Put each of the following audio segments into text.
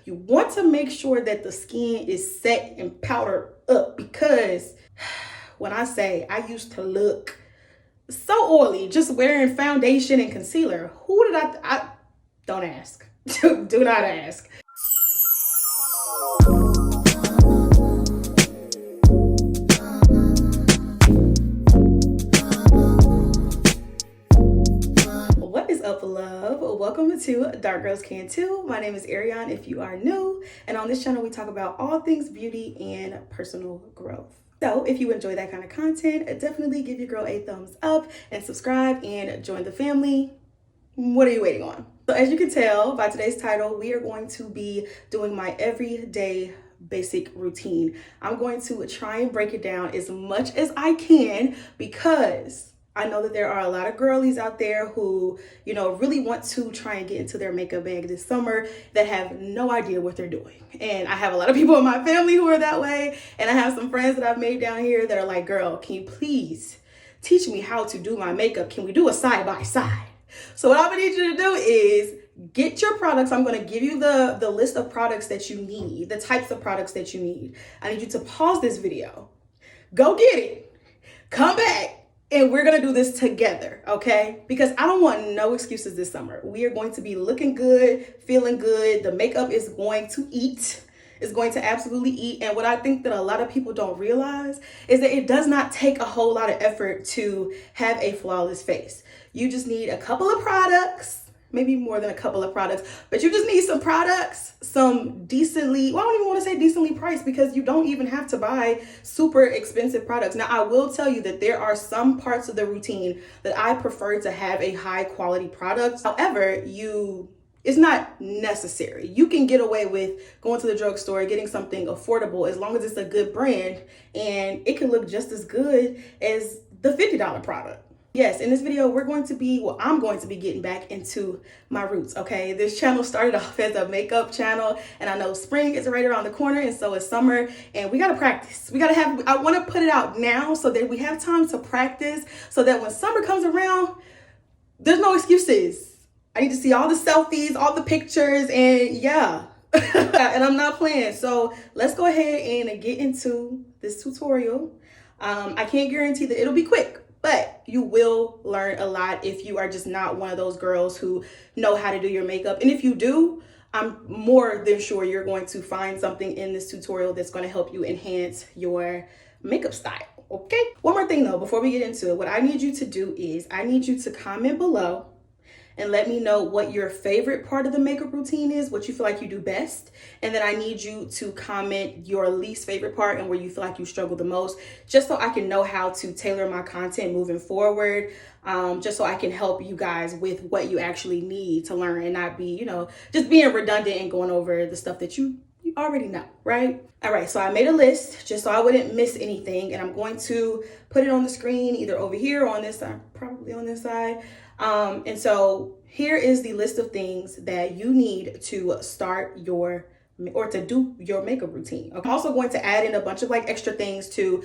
you want to make sure that the skin is set and powdered up, because when I say I used to look so oily just wearing foundation and concealer, who did I don't ask. Do not ask. What is up, love? Welcome to Dark Girls Can Too. My name is Ariane if you are new, and on this channel we talk about all things beauty and personal growth. So if you enjoy that kind of content, definitely give your girl a thumbs up and subscribe and join the family. What are you waiting on? So as you can tell by today's title, we are going to be doing my everyday basic routine. I'm going to try and break it down as much as I can, because I know that there are a lot of girlies out there who, really want to try and get into their makeup bag this summer that have no idea what they're doing. And I have a lot of people in my family who are that way. And I have some friends that I've made down here that are like, girl, can you please teach me how to do my makeup? Can we do a side by side? So what I'm gonna need you to do is get your products. I'm gonna give you the list of products that you need, the types of products that you need. I need you to pause this video, go get it, come back, and we're gonna do this together, okay? Because I don't want no excuses this summer. We are going to be looking good, feeling good. The makeup is going to eat. Is going to absolutely eat. And what I think that a lot of people don't realize is that it does not take a whole lot of effort to have a flawless face. You just need a couple of products, maybe more than a couple of products, but you just need some products, some decently, well, I don't even want to say decently priced, because you don't even have to buy super expensive products. Now, I will tell you that there are some parts of the routine that I prefer to have a high quality product. However, it's not necessary. You can get away with going to the drugstore, getting something affordable, as long as it's a good brand, and it can look just as good as the $50 product. Yes, in this video, I'm going to be getting back into my roots, okay? This channel started off as a makeup channel, and I know spring is right around the corner, and so is summer, and we gotta practice. I wanna put it out now so that we have time to practice, so that when summer comes around, there's no excuses. I need to see all the selfies, all the pictures, and yeah. And I'm not playing. So let's go ahead and get into this tutorial. I can't guarantee that it'll be quick, but you will learn a lot if you are just not one of those girls who know how to do your makeup. And if you do, I'm more than sure you're going to find something in this tutorial that's going to help you enhance your makeup style. Okay? One more thing though, before we get into it, what I need you to do is I need you to comment below and let me know what your favorite part of the makeup routine is, what you feel like you do best. And then I need you to comment your least favorite part and where you feel like you struggle the most, just so I can know how to tailor my content moving forward, just so I can help you guys with what you actually need to learn and not be, just being redundant and going over the stuff that you already know, right? All right, so I made a list just so I wouldn't miss anything, and I'm going to put it on the screen either over here or on this side, probably on this side. And so here is the list of things that you need to start to do your makeup routine. I'm also going to add in a bunch of extra things to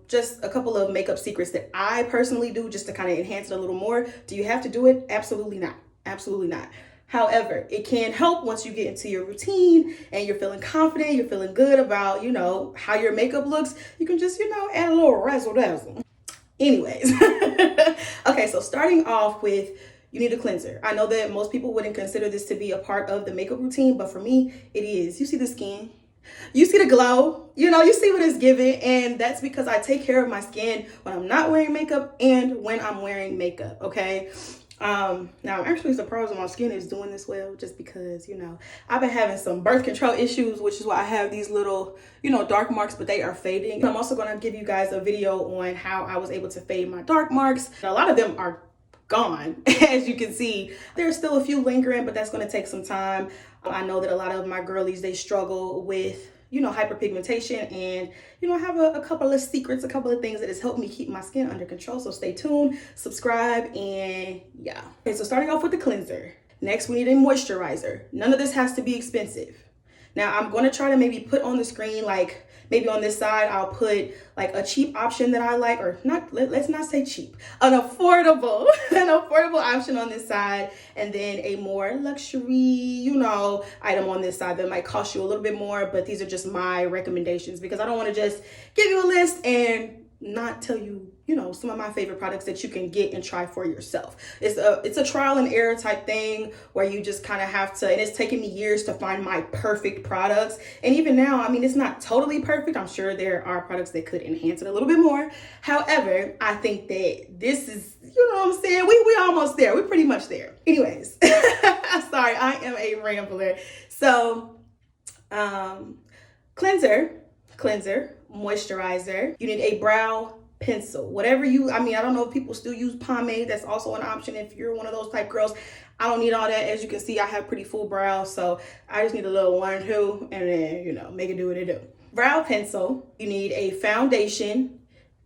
just a couple of makeup secrets that I personally do just to kind of enhance it a little more. Do you have to do it? Absolutely not. Absolutely not. However, it can help once you get into your routine and you're feeling confident, you're feeling good about, how your makeup looks. You can just, add a little razzle dazzle. Anyways, okay, so starting off with, you need a cleanser. I know that most people wouldn't consider this to be a part of the makeup routine, but for me, it is. You see the skin, you see the glow, you see what it's giving, and that's because I take care of my skin when I'm not wearing makeup and when I'm wearing makeup, okay? Now I'm actually surprised that my skin is doing this well, just because, I've been having some birth control issues, which is why I have these little, dark marks, but they are fading. I'm also going to give you guys a video on how I was able to fade my dark marks. A lot of them are gone, as you can see. There's still a few lingering, but that's going to take some time. I know that a lot of my girlies, they struggle with hyperpigmentation, and I have a couple of secrets, a couple of things that has helped me keep my skin under control. So stay tuned, subscribe, and yeah. Okay, so starting off with the cleanser. Next, we need a moisturizer. None of this has to be expensive. Now I'm going to try to maybe put on the screen, like maybe on this side, I'll put like a cheap option that I like, or not, let's not say cheap, an affordable, an affordable option on this side, and then a more luxury, you know, item on this side that might cost you a little bit more, but these are just my recommendations because I don't want to just give you a list and not tell you, you know, some of my favorite products that you can get and try for yourself. It's a trial and error type thing where you just kind of have to, and it's taken me years to find my perfect products. And even now, I mean, it's not totally perfect. I'm sure there are products that could enhance it a little bit more. However, I think that this is, you know what I'm saying? We almost there. We're pretty much there. Anyways, sorry, I am a rambler. So, cleanser, moisturizer. You need a brow pencil, whatever you, I mean, I don't know if people still use pomade. That's also an option if you're one of those type girls. I don't need all that. As you can see, I have pretty full brows, so I just need a little 1 or 2, and then, you know, make it do what it do. Brow pencil. You need a foundation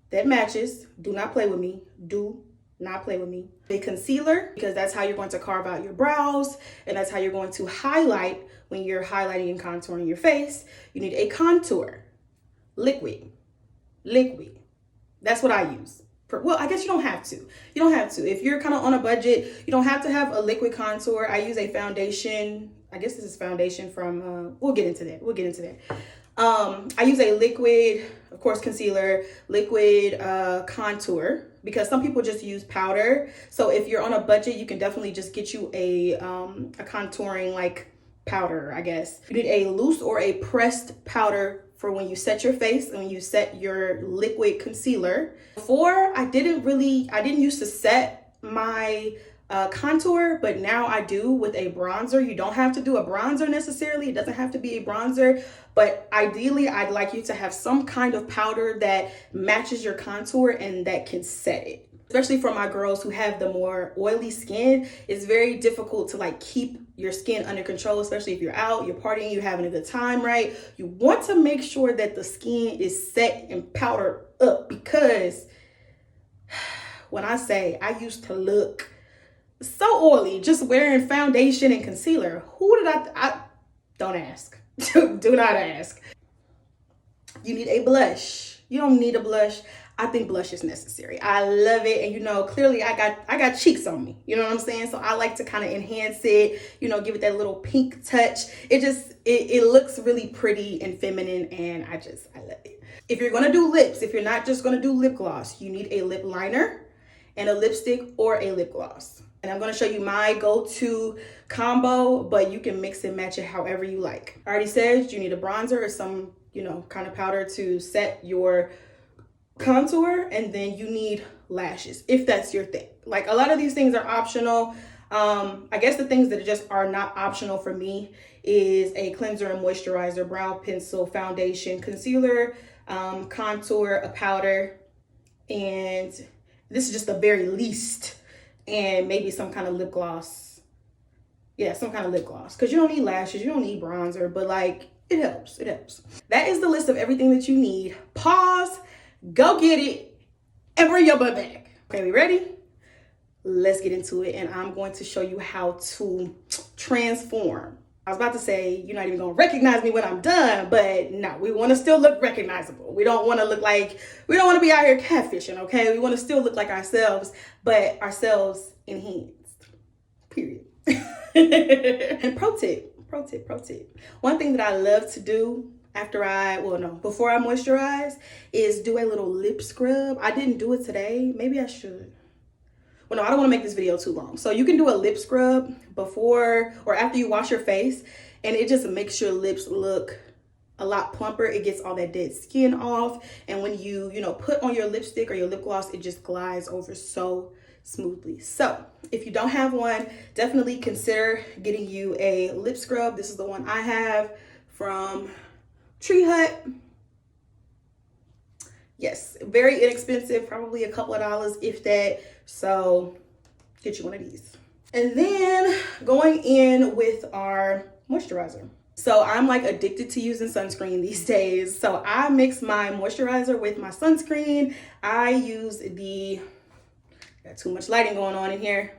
that matches. Do not play with me. Do not play with me. A concealer, because that's how you're going to carve out your brows, and that's how you're going to highlight when you're highlighting and contouring your face. You need a contour. Liquid. That's what I use. Well, I guess you don't have to. You don't have to. If you're kind of on a budget, you don't have to have a liquid contour. I use a foundation. I guess this is foundation from, we'll get into that. I use a liquid, of course, concealer, liquid contour, because some people just use powder. So if you're on a budget, you can definitely just get you a contouring like powder, I guess. You need a loose or a pressed powder for when you set your face and when you set your liquid concealer. Before, I didn't used to set my contour, but now I do with a bronzer. You don't have to do a bronzer necessarily. It doesn't have to be a bronzer, but ideally I'd like you to have some kind of powder that matches your contour and that can set it. Especially for my girls who have the more oily skin, it's very difficult to like keep your skin under control, especially if you're out, you're partying, you're having a good time, right? You want to make sure that the skin is set and powdered up, because when I say I used to look so oily just wearing foundation and concealer, who did I don't ask. Do not ask. You need a blush. You don't need a blush. I think blush is necessary. I love it. And you know, clearly I got cheeks on me. You know what I'm saying? So I like to kind of enhance it, you know, give it that little pink touch. It looks really pretty and feminine, and I love it. If you're going to do lips, if you're not just going to do lip gloss, you need a lip liner and a lipstick or a lip gloss. And I'm going to show you my go-to combo, but you can mix and match it however you like. I already said you need a bronzer or some, you know, kind of powder to set your contour, and then you need lashes if that's your thing. Like, a lot of these things are optional. I guess the things that just are not optional for me is a cleanser and moisturizer, brow pencil, foundation, concealer, contour, a powder, and this is just the very least, and maybe some kind of lip gloss. Yeah, some kind of lip gloss, because you don't need lashes, you don't need bronzer, but like, it helps. That is the list of everything that you need. Pause, go get it, and bring your butt back. Okay, we ready? Let's get into it, and I'm going to show you how to transform. I was about to say, you're not even gonna recognize me when I'm done, but no, we wanna still look recognizable. We don't wanna look like, we don't wanna be out here catfishing, okay? We wanna still look like ourselves, but ourselves enhanced, period. And pro tip. One thing that I love to do before I moisturize is do a little lip scrub. I didn't do it today. Maybe I should. Well, no, I don't want to make this video too long. So you can do a lip scrub before or after you wash your face, and it just makes your lips look a lot plumper. It gets all that dead skin off. And when you put on your lipstick or your lip gloss, it just glides over so smoothly. So if you don't have one, definitely consider getting you a lip scrub. This is the one I have from Tree Hut. Yes, very inexpensive, probably a couple of dollars if that. So get you one of these. And then going in with our moisturizer. So I'm like addicted to using sunscreen these days. So I mix my moisturizer with my sunscreen. I use got too much lighting going on in here.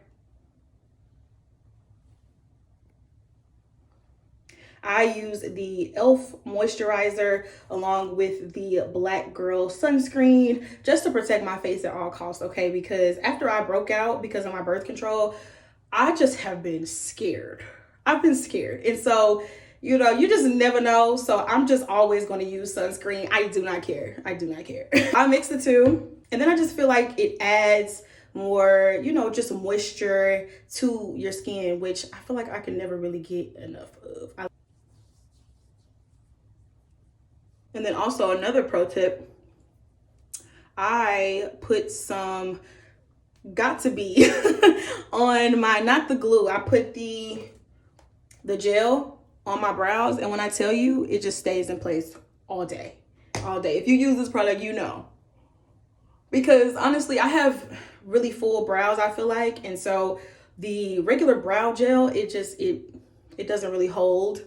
I use the e.l.f. moisturizer along with the Black Girl sunscreen just to protect my face at all costs, okay? Because after I broke out because of my birth control, I just have been scared. I've been scared. And so, you know, you just never know. So I'm just always going to use sunscreen. I do not care. I do not care. I mix the two. And then I just feel like it adds more, you know, just moisture to your skin, which I feel like I can never really get enough of. And then also another pro tip, I put some Got2b on my, not the glue, I put the gel on my brows, and when I tell you, it just stays in place all day. If you use this product, you know. Because honestly, I have really full brows, I feel like, and so the regular brow gel, it doesn't really hold.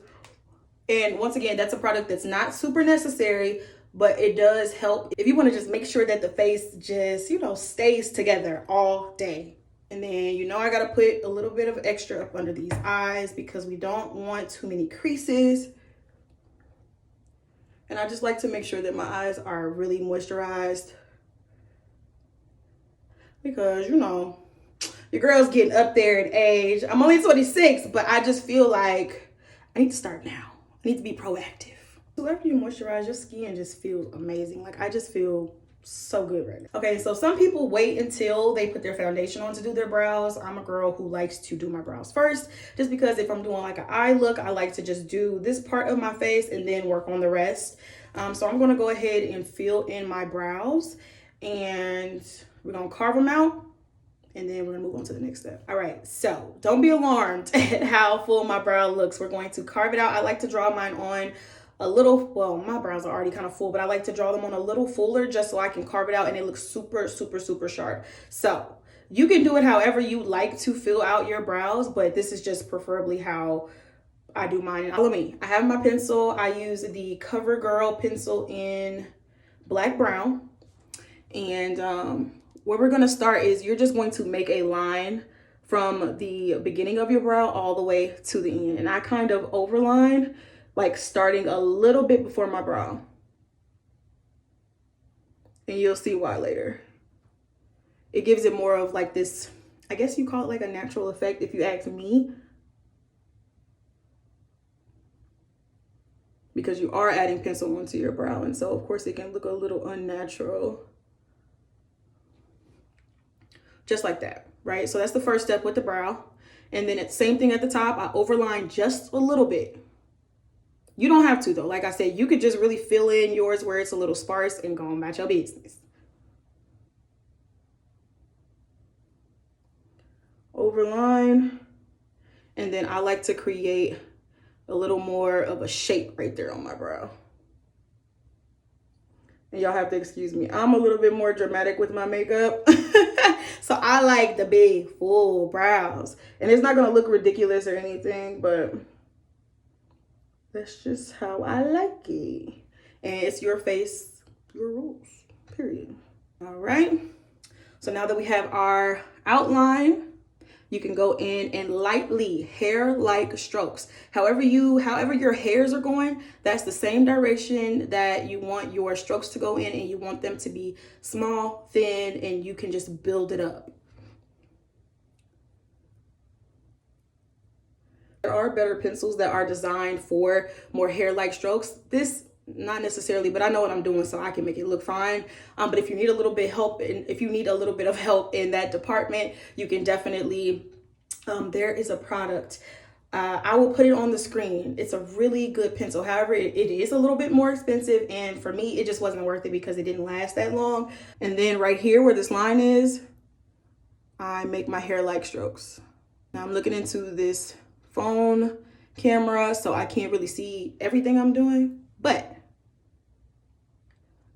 And once again, that's a product that's not super necessary, but it does help if you want to just make sure that the face just, you know, stays together all day. And then, you know, I got to put a little bit of extra up under these eyes because we don't want too many creases. And I just like to make sure that my eyes are really moisturized because, you know, your girl's getting up there in age. I'm only 26, but I just feel like I need to start now. I need to be proactive. So after you moisturize, your skin just feels amazing. Like, I just feel so good right now. Okay, so some people wait until they put their foundation on to do their brows. I'm a girl who likes to do my brows first, just because if I'm doing like an eye look, I like to just do this part of my face and then work on the rest. So I'm gonna go ahead and fill in my brows, and we're gonna carve them out, and then we're gonna move on to the next step. All right, so don't be alarmed at how full my brow looks. We're going to carve it out. I like to draw mine on a little, well, my brows are already kind of full, but I like to draw them on a little fuller just so I can carve it out and it looks super, super, super sharp. So you can do it however you like to fill out your brows, but this is just preferably how I do mine. Follow me. I have my pencil. I use the Covergirl pencil in black brown. And where we're going to start is you're just going to make a line from the beginning of your brow all the way to the end. And I kind of overline, like starting a little bit before my brow. And you'll see why later. It gives it more of like this, I guess you call it like a natural effect if you ask me. Because you are adding pencil onto your brow, and so of course it can look a little unnatural. Just like that, right? So that's the first step with the brow. And then it's same thing at the top. I overline just a little bit. You don't have to though. Like I said, you could just really fill in yours where it's a little sparse and go about your business. Overline. And then I like to create a little more of a shape right there on my brow. And y'all have to excuse me. I'm a little bit more dramatic with my makeup. So I like the big full brows. And it's not gonna look ridiculous or anything, but that's just how I like it. And it's your face, your rules, period. All right. So now that we have our outline, you can go in and lightly hair-like strokes. However your hairs are going, that's the same direction that you want your strokes to go in, and you want them to be small, thin, and you can just build it up. There are better pencils that are designed for more hair-like strokes. This, not necessarily, but I know what I'm doing, so I can make it look fine. But if you need a little bit help, and if you need a little bit of help in that department, you can definitely, there is a product. I will put it on the screen. It's a really good pencil. However, it is a little bit more expensive, and for me, it just wasn't worth it because it didn't last that long. And then right here where this line is, I make my hair-like strokes. Now I'm looking into this phone camera, so I can't really see everything I'm doing, but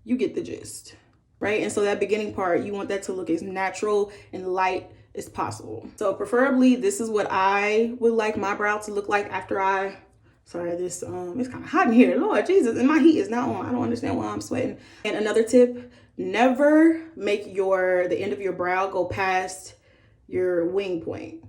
you get the gist, right? And so that beginning part, you want that to look as natural and light as possible. So preferably, this is what I would like my brow to look like after it's kind of hot in here, Lord Jesus, and my heat is not on. I don't understand why I'm sweating. And another tip, never make the end of your brow go past your wing point.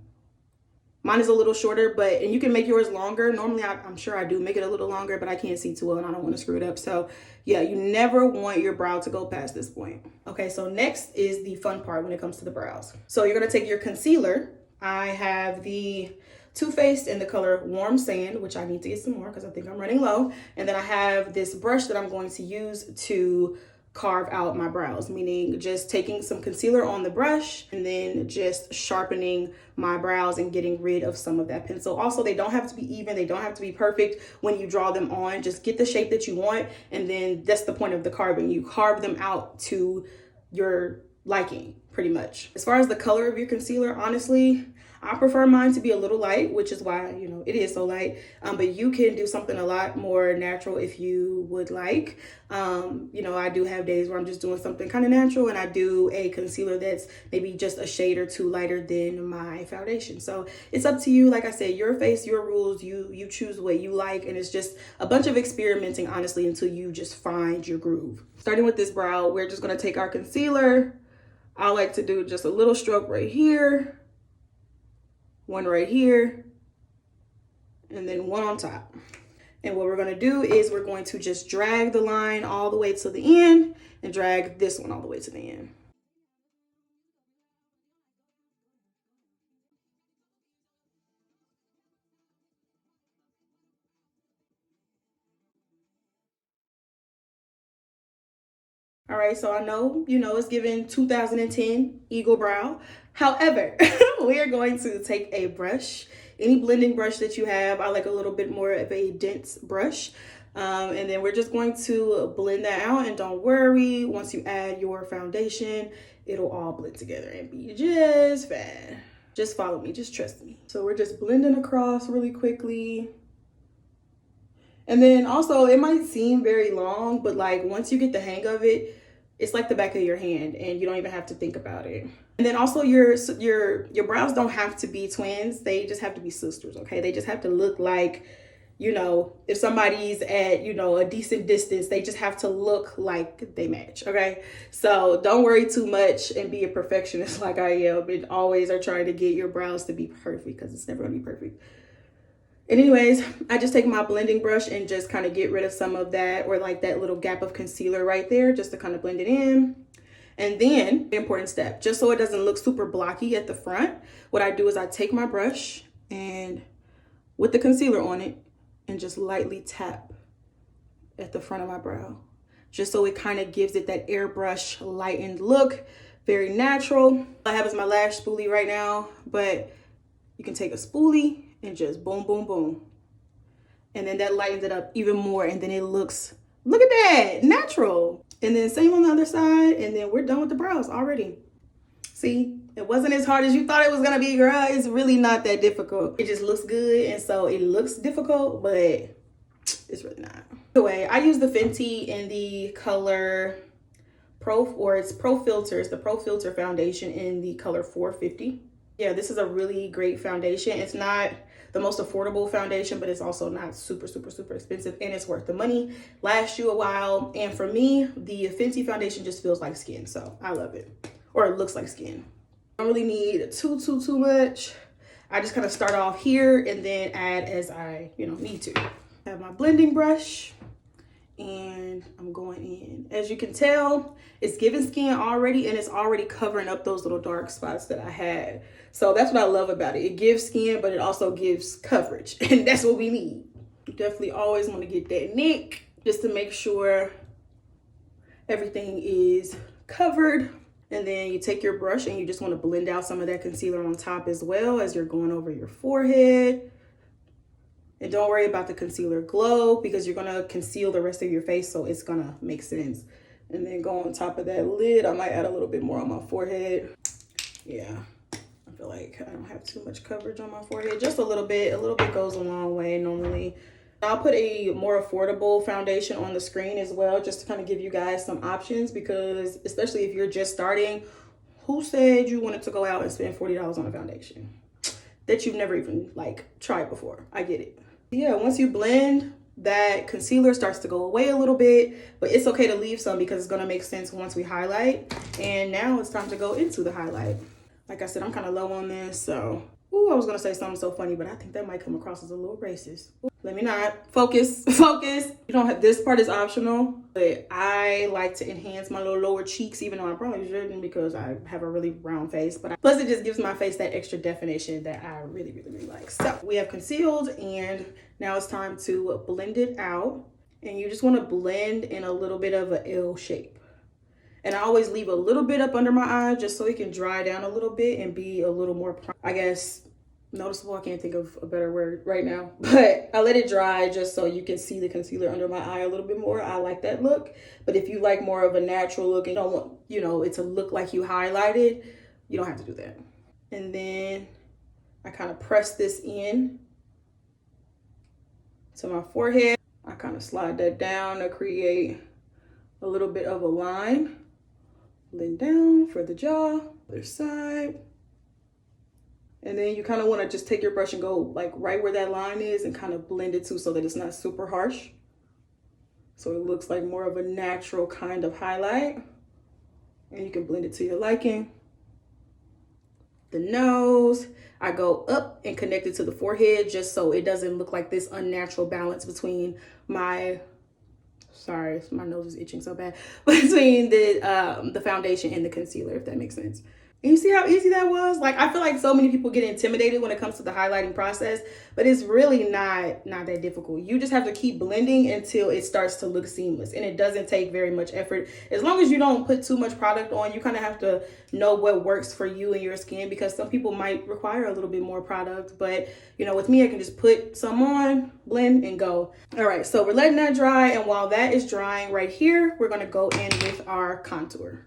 Mine is a little shorter, and you can make yours longer. Normally, I'm sure I do make it a little longer, but I can't see too well and I don't want to screw it up. So yeah, you never want your brow to go past this point. Okay, so next is the fun part when it comes to the brows. So you're gonna take your concealer. I have the Too Faced in the color Warm Sand, which I need to get some more because I think I'm running low. And then I have this brush that I'm going to use to carve out my brows, meaning just taking some concealer on the brush and then just sharpening my brows and getting rid of some of that pencil. Also, they don't have to be even, they don't have to be perfect when you draw them on. Just get the shape that you want, and then that's the point of the carving. You carve them out to your liking, pretty much. As far as the color of your concealer, honestly, I prefer mine to be a little light, which is why, you know, it is so light. But you can do something a lot more natural if you would like. You know, I do have days where I'm just doing something kind of natural, and I do a concealer that's maybe just a shade or two lighter than my foundation. So it's up to you. Like I said, your face, your rules, you choose what you like. And it's just a bunch of experimenting, honestly, until you just find your groove. Starting with this brow, we're just going to take our concealer. I like to do just a little stroke right here, one right here, and then one on top. And what we're going to do is we're going to just drag the line all the way to the end and drag this one all the way to the end. All right, so I know, you know, it's given 2010 Eagle Brow. However, we are going to take a brush, any blending brush that you have. I like a little bit more of a dense brush. And then we're just going to blend that out. And don't worry, once you add your foundation, it'll all blend together and be just fine. Just follow me, just trust me. So we're just blending across really quickly. And then also, it might seem very long, but like once you get the hang of it, it's like the back of your hand and you don't even have to think about it. And then also your brows don't have to be twins. They just have to be sisters, okay? They just have to look like, you know, if somebody's at, you know, a decent distance, they just have to look like they match, okay? So don't worry too much and be a perfectionist like I am and always are trying to get your brows to be perfect, because it's never gonna be perfect. And anyways, I just take my blending brush and just kind of get rid of some of that, or like that little gap of concealer right there, just to kind of blend it in. And then, the important step, just so it doesn't look super blocky at the front, what I do is I take my brush and with the concealer on it and just lightly tap at the front of my brow, just so it kind of gives it that airbrush lightened look, very natural. I have is my lash spoolie right now, but you can take a spoolie and just boom, boom, boom. And then that lightens it up even more. And then it looks, look at that, natural. And then same on the other side. And then we're done with the brows already. See, it wasn't as hard as you thought it was gonna be, girl. It's really not that difficult. It just looks good. And so it looks difficult, but it's really not. Anyway, I use the Fenty in the color it's Profiltr. It's the Profiltr foundation in the color 450. Yeah, this is a really great foundation. It's not the most affordable foundation, but it's also not super, super, super expensive, and it's worth the money. Lasts you a while. And for me, the Fenty foundation just feels like skin, so I love it. Or it looks like skin. I don't really need too much. I just kind of start off here and then add as I, you know, need to. I have my blending brush and I'm going in. As you can tell, it's giving skin already, and it's already covering up those little dark spots that I had. So that's what I love about it. It gives skin, but it also gives coverage, and that's what we need. You definitely always want to get that neck just to make sure everything is covered. And then you take your brush and you just want to blend out some of that concealer on top as well as you're going over your forehead. And don't worry about the concealer glow, because you're going to conceal the rest of your face, so it's going to make sense. And then go on top of that lid. I might add a little bit more on my forehead. Yeah, I feel like I don't have too much coverage on my forehead. Just a little bit. A little bit goes a long way normally. I'll put a more affordable foundation on the screen as well, just to kind of give you guys some options, because especially if you're just starting, who said you wanted to go out and spend $40 on a foundation that you've never even like tried before? I get it. Yeah, once you blend, that concealer starts to go away a little bit, but it's okay to leave some because it's going to make sense once we highlight. And now it's time to go into the highlight. Like I said, I'm kind of low on this, so Ooh, I was gonna say something so funny, but I think that might come across as a little racist. Ooh, let me not. Focus, focus. You don't have, this part is optional, but I like to enhance my little lower cheeks, even though I probably shouldn't because I have a really round face, but plus it just gives my face that extra definition that I really, really, really like. So we have concealed, and now it's time to blend it out. And you just wanna blend in a little bit of an L shape. And I always leave a little bit up under my eye just so it can dry down a little bit and be a little more, I guess, noticeable. I can't think of a better word right now, but I let it dry just so you can see the concealer under my eye a little bit more. I like that look. But if you like more of a natural look and don't want, you know, it to look like you highlighted, you don't have to do that. And then I kind of press this in to my forehead. I kind of slide that down to create a little bit of a line. Blend down for the jaw, other side. And then you kind of want to just take your brush and go like right where that line is and kind of blend it too so that it's not super harsh. So it looks like more of a natural kind of highlight. And you can blend it to your liking. The nose, I go up and connect it to the forehead just so it doesn't look like this unnatural balance between my, sorry, my nose is itching so bad, between the foundation and the concealer, if that makes sense. And you see how easy that was? Like, I feel like so many people get intimidated when it comes to the highlighting process, but it's really not that difficult. You just have to keep blending until it starts to look seamless, and it doesn't take very much effort. As long as you don't put too much product on, you kind of have to know what works for you and your skin, because some people might require a little bit more product, but you know, with me, I can just put some on, blend, and go. All right, so we're letting that dry, and while that is drying right here, we're gonna go in with our contour.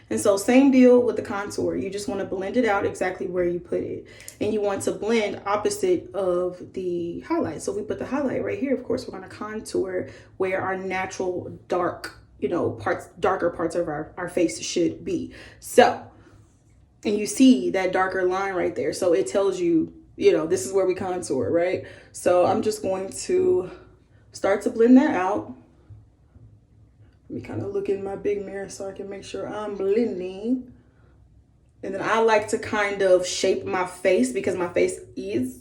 And so same deal with the contour. You just want to blend it out exactly where you put it. And you want to blend opposite of the highlight. So we put the highlight right here. Of course, we're going to contour where our natural dark, you know, darker parts of our face should be. So, and you see that darker line right there. So it tells you, you know, this is where we contour, right? So I'm just going to start to blend that out. Let me kind of look in my big mirror so I can make sure I'm blending. And then I like to kind of shape my face because my face is,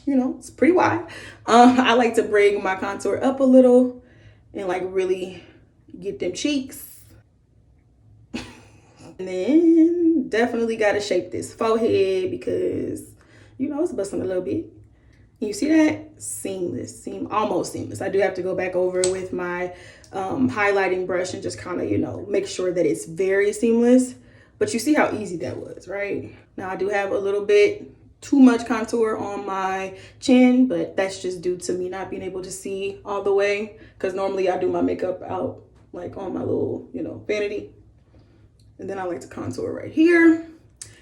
you know, it's pretty wide. I like to bring my contour up a little and like really get them cheeks. And then definitely got to shape this forehead because, you know, it's busting a little bit. You see that? Seamless, almost seamless. I do have to go back over with my highlighting brush and just kind of, you know, make sure that it's very seamless. But you see how easy that was, right? Now I do have a little bit too much contour on my chin, but that's just due to me not being able to see all the way, because normally I do my makeup out like on my little, you know, vanity. And then I like to contour right here.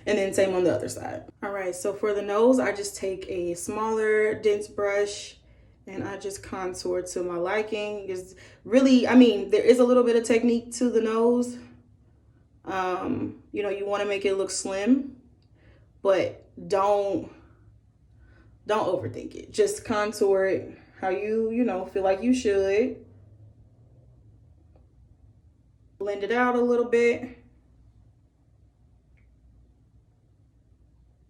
And then same on the other side. All right, so for the nose, I just take a smaller, dense brush and I just contour to my liking. Is really, I mean, there is a little bit of technique to the nose. You know, you want to make it look slim, but don't overthink it. Just contour it how you know, feel like you should. Blend it out a little bit.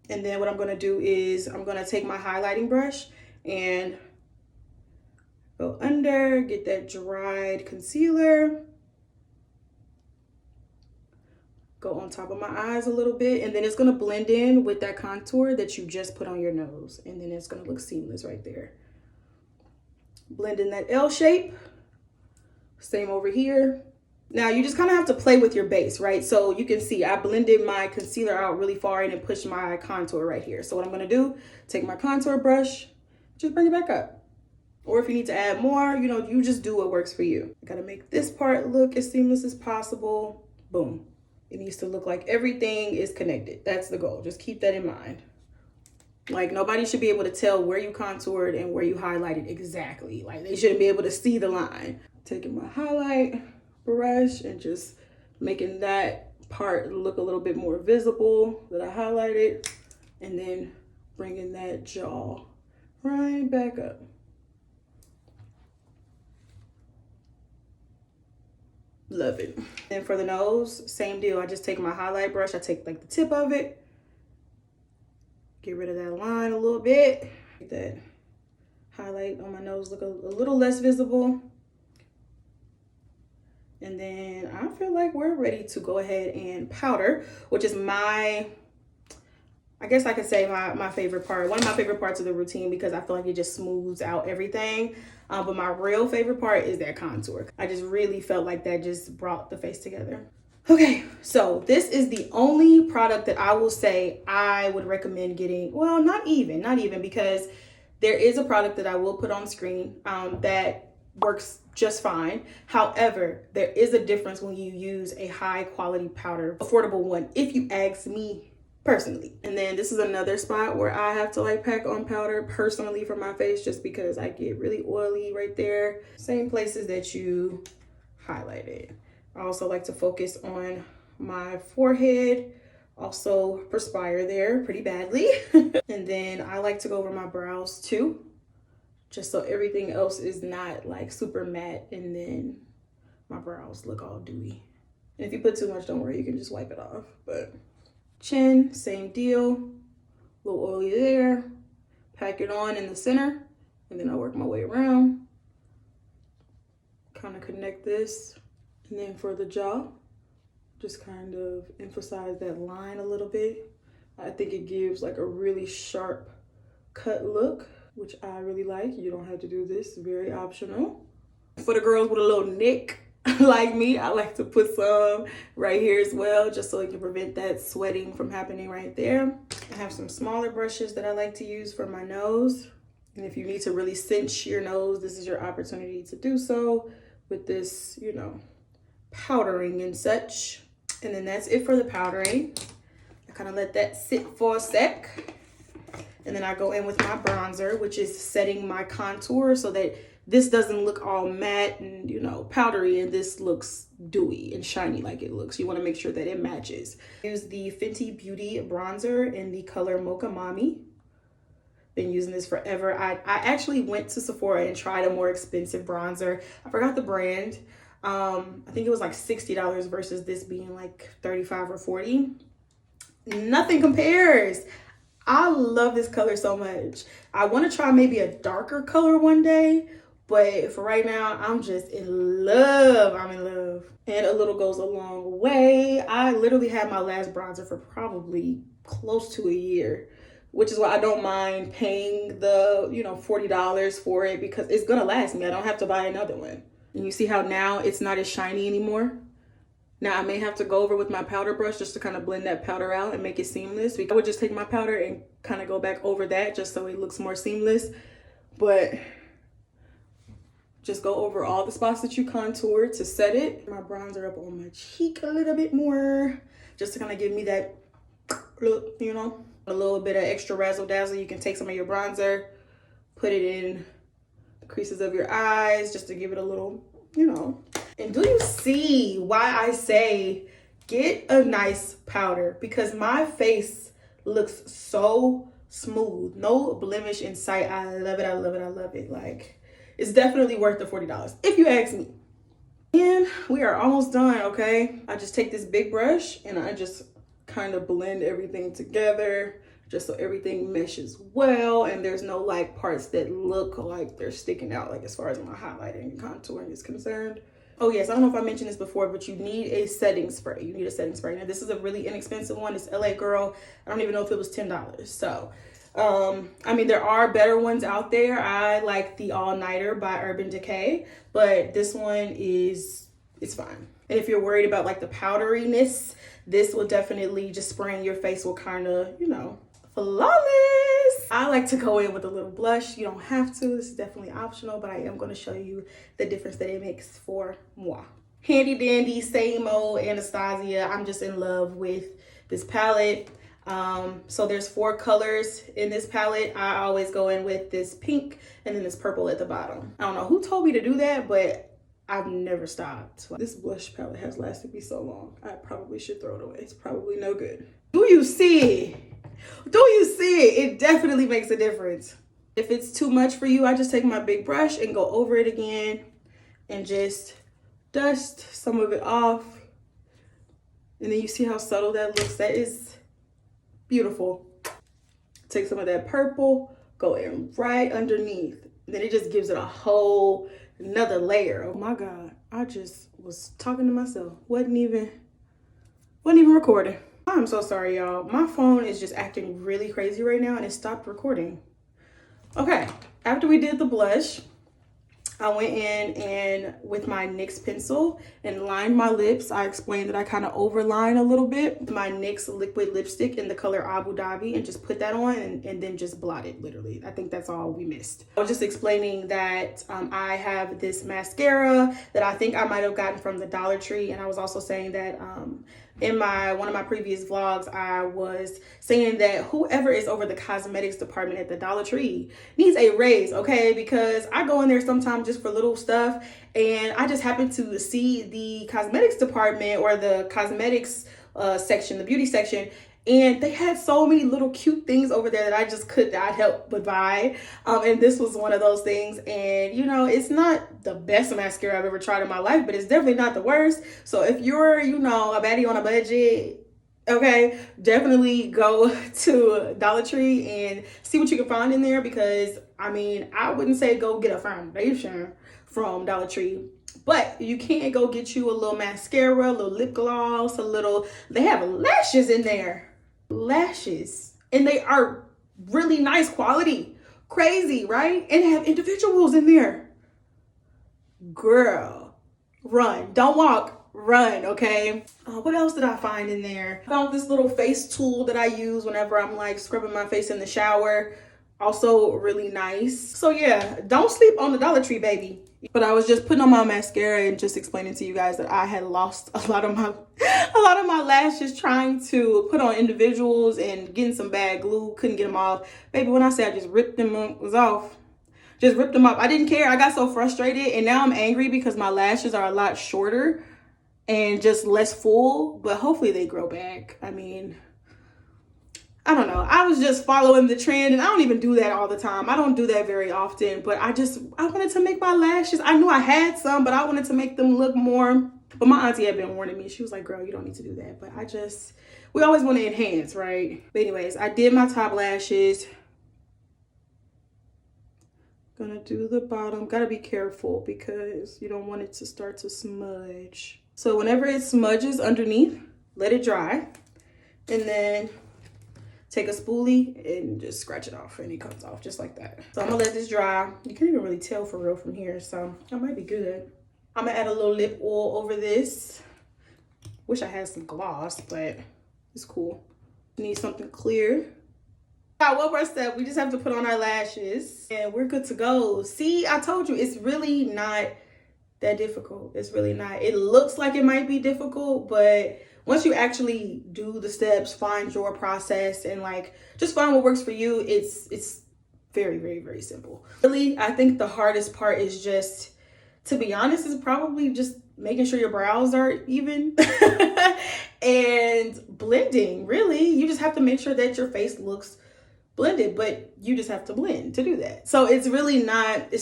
And then what I'm gonna do is I'm gonna take my highlighting brush and go under, get that dried concealer. Go on top of my eyes a little bit, and then it's gonna blend in with that contour that you just put on your nose. And then it's gonna look seamless right there. Blend in that L shape. Same over here. Now you just kind of have to play with your base, right? So you can see I blended my concealer out really far and then pushed my contour right here. So what I'm gonna do, take my contour brush, just bring it back up. Or if you need to add more, you know, you just do what works for you. I gotta make this part look as seamless as possible. Boom. It needs to look like everything is connected. That's the goal. Just keep that in mind. Like, nobody should be able to tell where you contoured and where you highlighted exactly. Like, they shouldn't be able to see the line. Taking my highlight brush and just making that part look a little bit more visible that I highlighted, and then bringing that jaw right back up. Love it. And for the nose, same deal. I just take my highlight brush. I take like the tip of it. Get rid of that line a little bit. Make that highlight on my nose look a little less visible. And then I feel like we're ready to go ahead and powder, which is my, I guess I could say my favorite part. One of my favorite parts of the routine because I feel like it just smooths out everything. But my real favorite part is that contour. I just really felt like that just brought the face together. Okay, so this is the only product that I will say I would recommend getting. Well, not even because there is a product that I will put on screen that works just fine. However, there is a difference when you use a high quality powder, affordable one, if you ask me personally. And then this is another spot where I have to like pack on powder personally for my face just because I get really oily right there. Same places that you highlighted. I also like to focus on my forehead, also perspire there pretty badly. And then I like to go over my brows too, just so everything else is not like super matte and then my brows look all dewy. And if you put too much, don't worry, you can just wipe it off. But chin, same deal, a little oily there, pack it on in the center, and then I work my way around, kind of connect this. And then for the jaw, just kind of emphasize that line a little bit. I think it gives like a really sharp cut look, which I really like. You don't have to do this, very optional. For the girls with a little nick like me, I like to put some right here as well, just so it can prevent that sweating from happening right there. I have some smaller brushes that I like to use for my nose. And if you need to really cinch your nose, this is your opportunity to do so with this, you know, powdering and such. And then that's it for the powdering. I kind of let that sit for a sec. And then I go in with my bronzer, which is setting my contour so that this doesn't look all matte and, you know, powdery, and this looks dewy and shiny like it looks. You want to make sure that it matches. Use the Fenty Beauty bronzer in the color Mocha Mommy. Been using this forever. I actually went to Sephora and tried a more expensive bronzer. I forgot the brand. I think it was like $60 versus this being like $35 or $40. Nothing compares. I love this color so much. I want to try maybe a darker color one day, but for right now, I'm just in love. I'm in love. And a little goes a long way. I literally had my last bronzer for probably close to a year, which is why I don't mind paying the, you know, $40 for it because it's going to last me. I don't have to buy another one. And you see how now it's not as shiny anymore? Now I may have to go over with my powder brush just to kind of blend that powder out and make it seamless. I would just take my powder and kind of go back over that just so it looks more seamless. But just go over all the spots that you contoured to set it. My bronzer up on my cheek a little bit more, just to kind of give me that look, you know, a little bit of extra razzle dazzle. You can take some of your bronzer, put it in the creases of your eyes just to give it a little, you know. And do you see why I say get a nice powder? Because my face looks so smooth, no blemish in sight. I love it, I love it, I love it. Like, it's definitely worth the $40 if you ask me. And we are almost done, okay? I just take this big brush and I just kind of blend everything together just so everything meshes well and there's no like parts that look like they're sticking out, like as far as my highlighting and contouring is concerned. Oh yes, I don't know if I mentioned this before, but you need a setting spray. You need a setting spray. Now this is a really inexpensive one. It's LA Girl. I don't even know if it was $10. So, I mean, there are better ones out there. I like the All Nighter by Urban Decay, but this one it's fine. And if you're worried about like the powderiness, this will definitely just spraying your face will kind of, you know, flawless. I like to go in with a little blush. You don't have to. This is definitely optional, but I am going to show you the difference that it makes for moi. Handy dandy, same old Anastasia. I'm just in love with this palette. So there's 4 colors in this palette. I always go in with this pink and then this purple at the bottom. I don't know who told me to do that, but I've never stopped. This blush palette has lasted me so long. I probably should throw it away. It's probably no good. Do you see it? Do you see it? It definitely makes a difference. If it's too much for you, I just take my big brush and go over it again and just dust some of it off. And then you see how subtle that looks. That is beautiful. Take some of that purple, go in right underneath. And then it just gives it a whole another layer. Oh my God, I just was talking to myself. Wasn't even recording. I'm so sorry, y'all. My phone is just acting really crazy right now and it stopped recording. Okay, after we did the blush, I went in and with my NYX pencil and lined my lips. I explained that I kind of overline a little bit. My NYX liquid lipstick in the color Abu Dhabi and just put that on and then just blot it, literally. I think that's all we missed. I was just explaining that I have this mascara that I think I might have gotten from the Dollar Tree. And I was also saying that in one of my previous vlogs, I was saying that whoever is over the cosmetics department at the Dollar Tree needs a raise, okay? Because I go in there sometimes just for little stuff and I just happen to see the cosmetics department or the cosmetics section, the beauty section, and they had so many little cute things over there that I just could not help but buy. And this was one of those things. And, you know, it's not the best mascara I've ever tried in my life, but it's definitely not the worst. So if you're, you know, a baddie on a budget, okay, definitely go to Dollar Tree and see what you can find in there. Because, I mean, I wouldn't say go get a foundation from Dollar Tree, but you can go get you a little mascara, a little lip gloss, they have lashes in there. Lashes, and they are really nice quality. Crazy, right? And they have individuals in there. Girl, run. Don't walk, run, okay? What else did I find in there? I found this little face tool that I use whenever I'm like scrubbing my face in the shower. Also really nice. So yeah, don't sleep on the Dollar Tree, baby. But I was just putting on my mascara and just explaining to you guys that I had lost a lot of my lashes trying to put on individuals and getting some bad glue. Couldn't get them off. Baby, when I say I just ripped them off, just ripped them up. I didn't care. I got so frustrated and now I'm angry because my lashes are a lot shorter and just less full, but hopefully they grow back. I mean, I don't know. I was just following the trend and I don't even do that all the time. I don't do that very often, but I wanted to make my lashes. I knew I had some, but I wanted to make them look more. But my auntie had been warning me. She was like, girl, you don't need to do that. But we always want to enhance, right? But anyways, I did my top lashes. Gonna do the bottom. Gotta be careful because you don't want it to start to smudge. So whenever it smudges underneath, let it dry. And then take a spoolie and just scratch it off and it comes off just like that. So I'm gonna let this dry. You can't even really tell for real from here, so that might be good. I'm gonna add a little lip oil over this. Wish I had some gloss, but it's cool. Need something clear. One more step, we just have to put on our lashes and we're good to go. See, I told you, it's really not that difficult. It's really not. It looks like it might be difficult, but once you actually do the steps, find your process and like just find what works for you, it's very, very, very simple. Really, I think the hardest part is just, to be honest, is probably just making sure your brows are even and blending. Really, you just have to make sure that your face looks blended, but you just have to blend to do that. So it's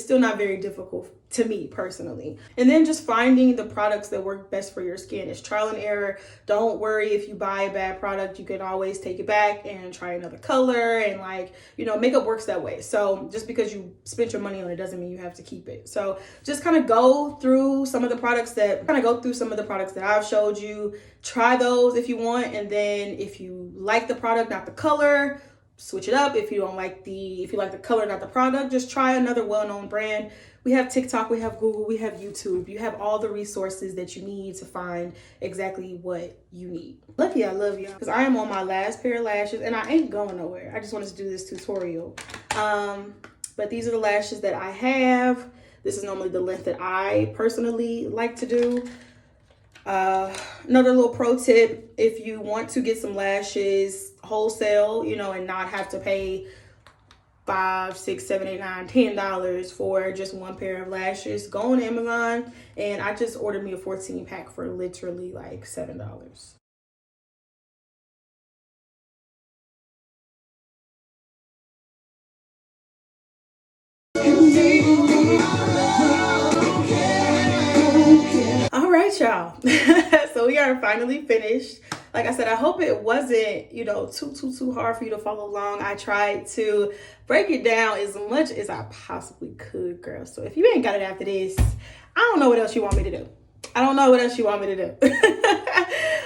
still not very difficult to me personally. And then just finding the products that work best for your skin. It's trial and error. Don't worry if you buy a bad product, you can always take it back and try another color, and like, you know, makeup works that way. So just because you spent your money on it doesn't mean you have to keep it. So just kind of go through some of the products that I've showed you. Try those if you want, and then if you like the product, not the color, switch it up. If you like the color, not the product, just try another well-known brand. We have TikTok, we have Google, we have YouTube. You have all the resources that you need to find exactly what you need. Lucky I love y'all because I am on my last pair of lashes and I ain't going nowhere. I just wanted to do this tutorial. But these are the lashes that I have. This is normally the length that I personally like to do. Another little pro tip, if you want to get some lashes wholesale, you know, and not have to pay $5, $6, $7, $8, $9, $10 for just one pair of lashes, go on Amazon, and I just ordered me a 14 pack for literally like $7. right, y'all. So we are finally finished. Like I said, I hope it wasn't, you know, too hard for you to follow along. I tried to break it down as much as I possibly could, girl. So if you ain't got it after this, I don't know what else you want me to do. I don't know what else you want me to do.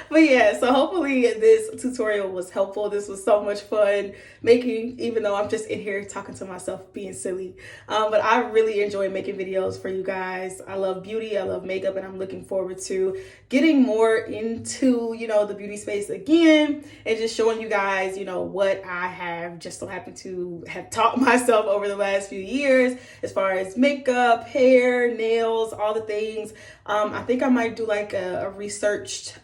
But yeah, so hopefully this tutorial was helpful. This was so much fun making, even though I'm just in here talking to myself, being silly. But I really enjoy making videos for you guys. I love beauty, I love makeup, and I'm looking forward to getting more into, you know, the beauty space again and just showing you guys, you know, what I have just so happened to have taught myself over the last few years as far as makeup, hair, nails, all the things. I think I might do like a researched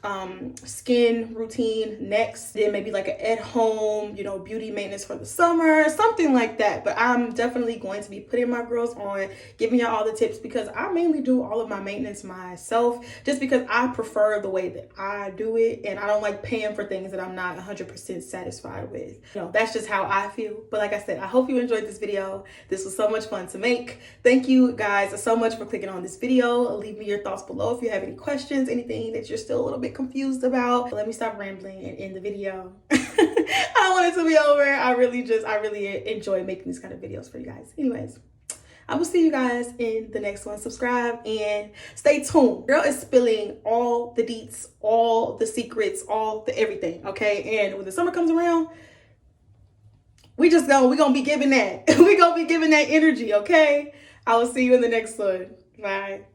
skin routine next, then maybe like an at-home, you know, beauty maintenance for the summer, something like that. But I'm definitely going to be putting my girls on, giving y'all all the tips, because I mainly do all of my maintenance myself, just because I prefer the way that I do it, and I don't like paying for things that I'm not 100% satisfied with. You know, that's just how I feel. But like I said, I hope you enjoyed this video. This was so much fun to make. Thank you guys so much for clicking on this video. Leave me your thoughts below if you have any questions, anything that you're still a little bit confused about. Let me stop rambling and end the video. I want it to be over. I really enjoy making these kind of videos for you guys. Anyways, I will see you guys in the next one. Subscribe and stay tuned. Girl is spilling all the deets, all the secrets, all the everything, okay? And when the summer comes around, we're gonna be giving that. We're gonna be giving that energy, okay? I will see you in the next one. Bye.